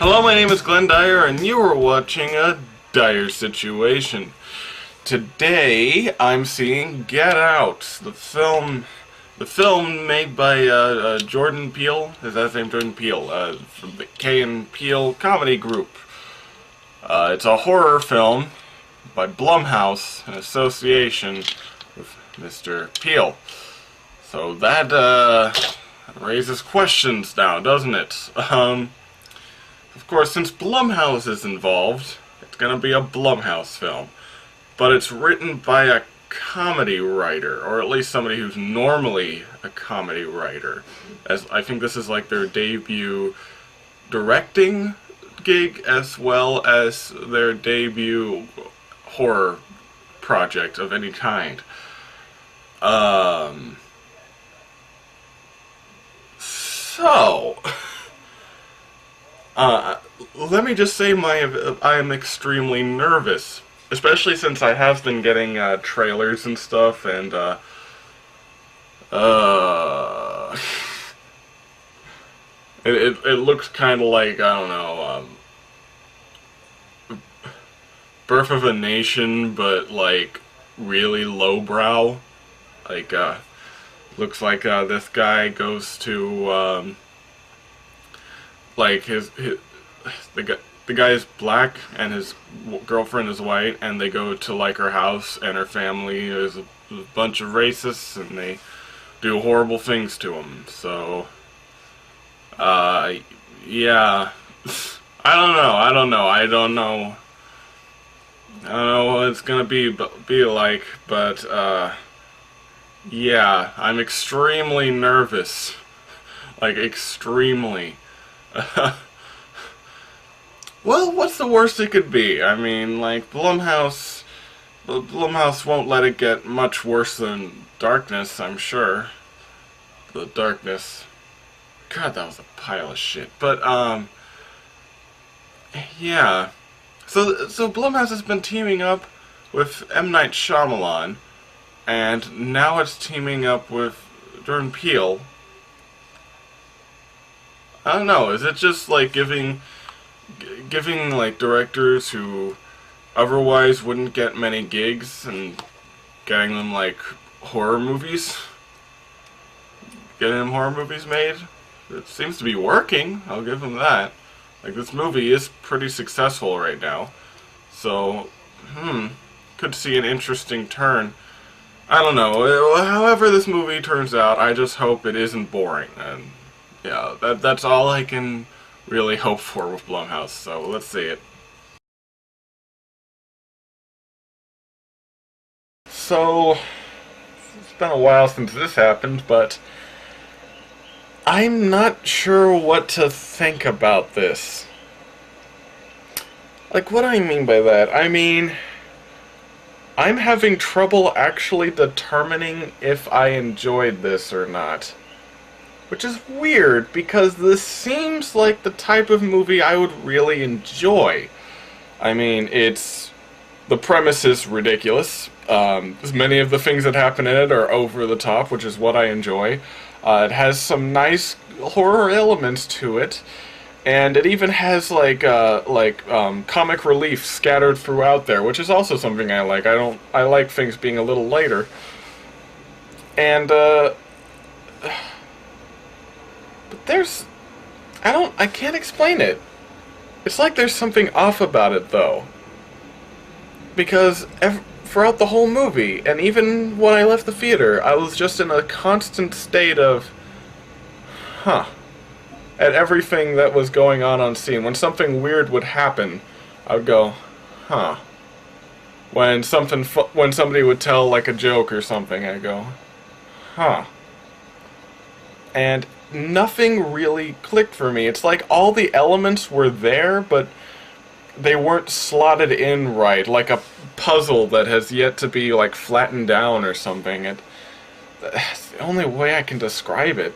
Hello, my name is Glenn Dyer, and you are watching a Dyer-Situation. Today, I'm seeing Get Out, the film made by Jordan Peele. Is that his name, Jordan Peele? From the Key and Peele comedy group. It's a horror film by Blumhouse in association with Mr. Peele. So that raises questions now, doesn't it? Of course, since Blumhouse is involved, it's gonna be a Blumhouse film. But it's written by a comedy writer, or at least somebody who's normally a comedy writer. As I think this is like their debut directing gig, as well as their debut horror project of any kind. Let me just say I am extremely nervous, especially since I have been getting trailers and stuff, and it looks kind of like, I don't know, Birth of a Nation, but like really lowbrow. Like looks like this guy goes to like the guy is black and his girlfriend is white, and they go to like her house, and her family is a bunch of racists, and they do horrible things to him. So yeah, I don't know what it's gonna be like, but yeah, I'm extremely nervous. Like, extremely. Well, what's the worst it could be? I mean, like, Blumhouse won't let it get much worse than Darkness, I'm sure. The Darkness. God, that was a pile of shit. But, yeah. So Blumhouse has been teaming up with M. Night Shyamalan, and now it's teaming up with Jordan Peele. I don't know, is it just like giving like directors who otherwise wouldn't get many gigs and getting them like horror movies? Getting them horror movies made? It seems to be working, I'll give them that. Like, this movie is pretty successful right now. So, could see an interesting turn. I don't know, however this movie turns out, I just hope it isn't boring. And yeah, that's all I can really hope for with Blumhouse, so let's see it. So, it's been a while since this happened, but I'm not sure what to think about this. Like, what do I mean by that? I mean, I'm having trouble actually determining if I enjoyed this or not. Which is weird, because this seems like the type of movie I would really enjoy. I mean, the premise is ridiculous. Many of the things that happen in it are over the top, which is what I enjoy. It has some nice horror elements to it, and it even has like comic relief scattered throughout there, which is also something I like. I like things being a little lighter. And but I can't explain it. It's like there's something off about it, though. Because throughout the whole movie, and even when I left the theater, I was just in a constant state of, at everything that was going on scene. When something weird would happen, I would go, When somebody would tell, like, a joke or something, I'd go, And nothing really clicked for me. It's like all the elements were there, but they weren't slotted in right, like a puzzle that has yet to be like flattened down or something. That's the only way I can describe it.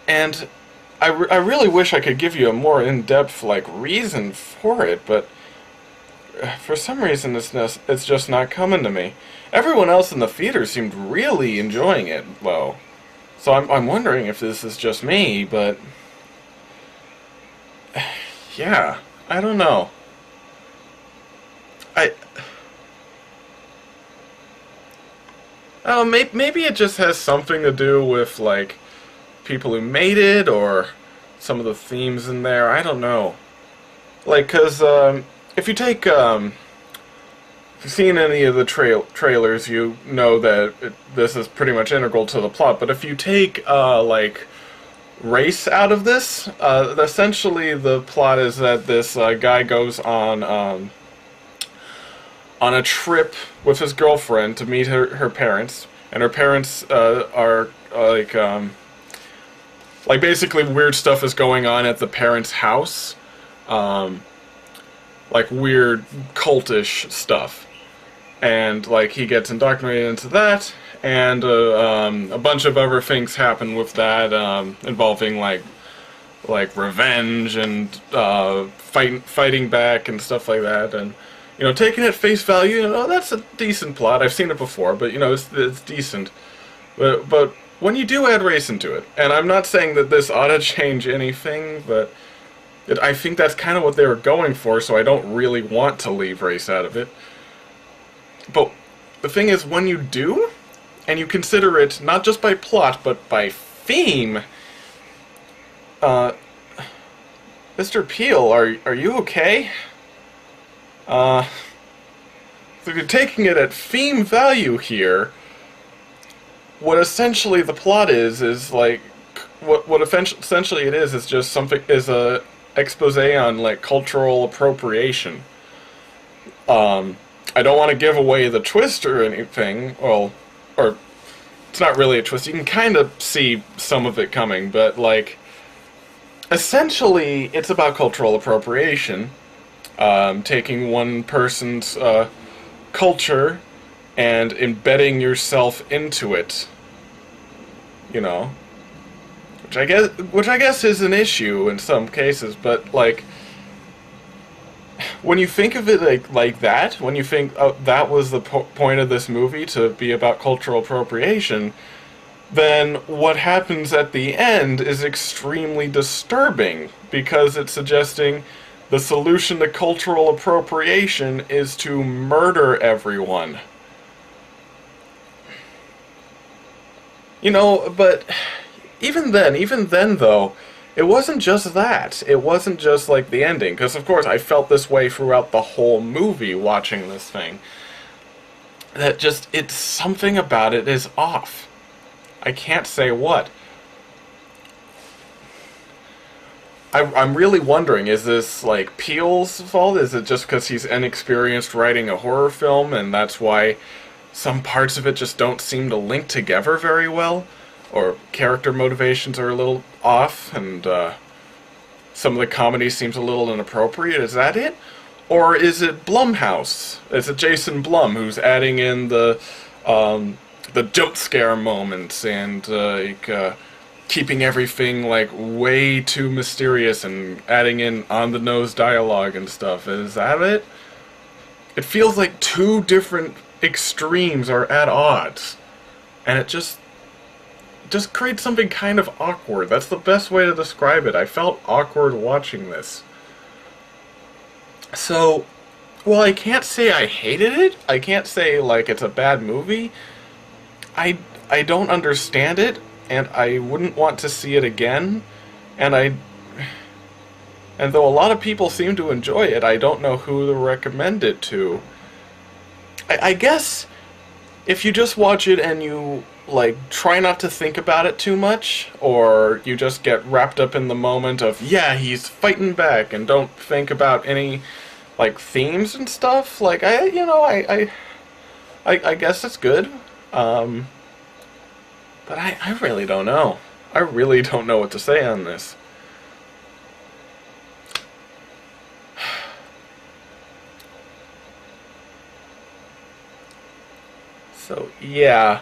And I really wish I could give you a more in-depth like reason for it, but for some reason it's just not coming to me. Everyone else in the theater seemed really enjoying it, though. So I'm wondering if this is just me, but yeah, I don't know. I Oh, maybe it just has something to do with, like, people who made it, or some of the themes in there. I don't know. Like, because, if you take, if you've seen any of the trailers, you know that this is pretty much integral to the plot. But if you take, like, race out of this, essentially the plot is that this guy goes on a trip with his girlfriend to meet her parents, and her parents are like basically weird stuff is going on at the parents' house, like weird cultish stuff, and like he gets indoctrinated into that, and a bunch of other things happen with that, involving like revenge and fighting back and stuff like that, and you know, taking it face value, you know, that's a decent plot. I've seen it before, but you know, it's decent. But when you do add race into it, and I'm not saying that this ought to change anything, but I think that's kind of what they were going for, so I don't really want to leave race out of it. But the thing is, when you do, and you consider it not just by plot, but by theme, Mr. Peel, are you okay? So if you're taking it at theme value here, what essentially the plot is like, what essentially it is just something, is a expose on, like, cultural appropriation. I don't want to give away the twist or anything, well, or, it's not really a twist, you can kind of see some of it coming, but, like, essentially, it's about cultural appropriation. Taking one person's culture and embedding yourself into it, you know, which I guess is an issue in some cases. But like, when you think of it like that, when you think, oh, that was the point of this movie, to be about cultural appropriation, then what happens at the end is extremely disturbing, because it's suggesting the solution to cultural appropriation is to murder everyone. You know, but even then though, it wasn't just that. It wasn't just like the ending, because of course I felt this way throughout the whole movie watching this thing. That just, it's something about it is off. I can't say what. I'm really wondering, is this, like, Peele's fault? Is it just because he's inexperienced writing a horror film, and that's why some parts of it just don't seem to link together very well? Or character motivations are a little off, and some of the comedy seems a little inappropriate? Is that it? Or is it Blumhouse? Is it Jason Blum who's adding in the jump scare moments and, keeping everything, like, way too mysterious and adding in on-the-nose dialogue and stuff? Is that it? It feels like two different extremes are at odds. And it just creates something kind of awkward. That's the best way to describe it. I felt awkward watching this. So, well, I can't say I hated it. I can't say, like, it's a bad movie. I don't understand it, and I wouldn't want to see it again, and though a lot of people seem to enjoy it, I don't know who to recommend it to. I guess if you just watch it and you, like, try not to think about it too much, or you just get wrapped up in the moment of, yeah, he's fighting back, and don't think about any, like, themes and stuff, like, I guess it's good. But I really don't know. I really don't know what to say on this. So, yeah.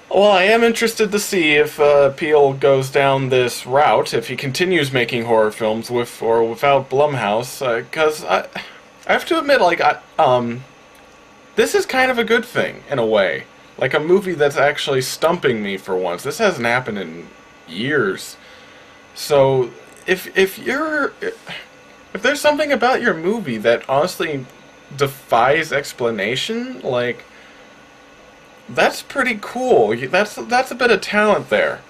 Well, I am interested to see if Peele goes down this route, if he continues making horror films with or without Blumhouse, because I have to admit, like, this is kind of a good thing, in a way. Like a movie that's actually stumping me for once. This hasn't happened in years. So, if there's something about your movie that honestly defies explanation, like, that's pretty cool. That's a bit of talent there.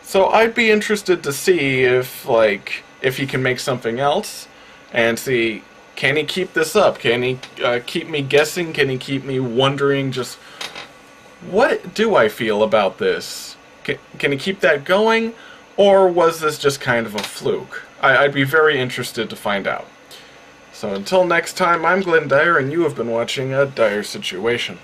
So I'd be interested to see if he can make something else, and see, can he keep this up? Can he keep me guessing? Can he keep me wondering just what do I feel about this? Can he keep that going, or was this just kind of a fluke? I'd be very interested to find out. So until next time, I'm Glenn Dyer, and you have been watching A Dyer Situation.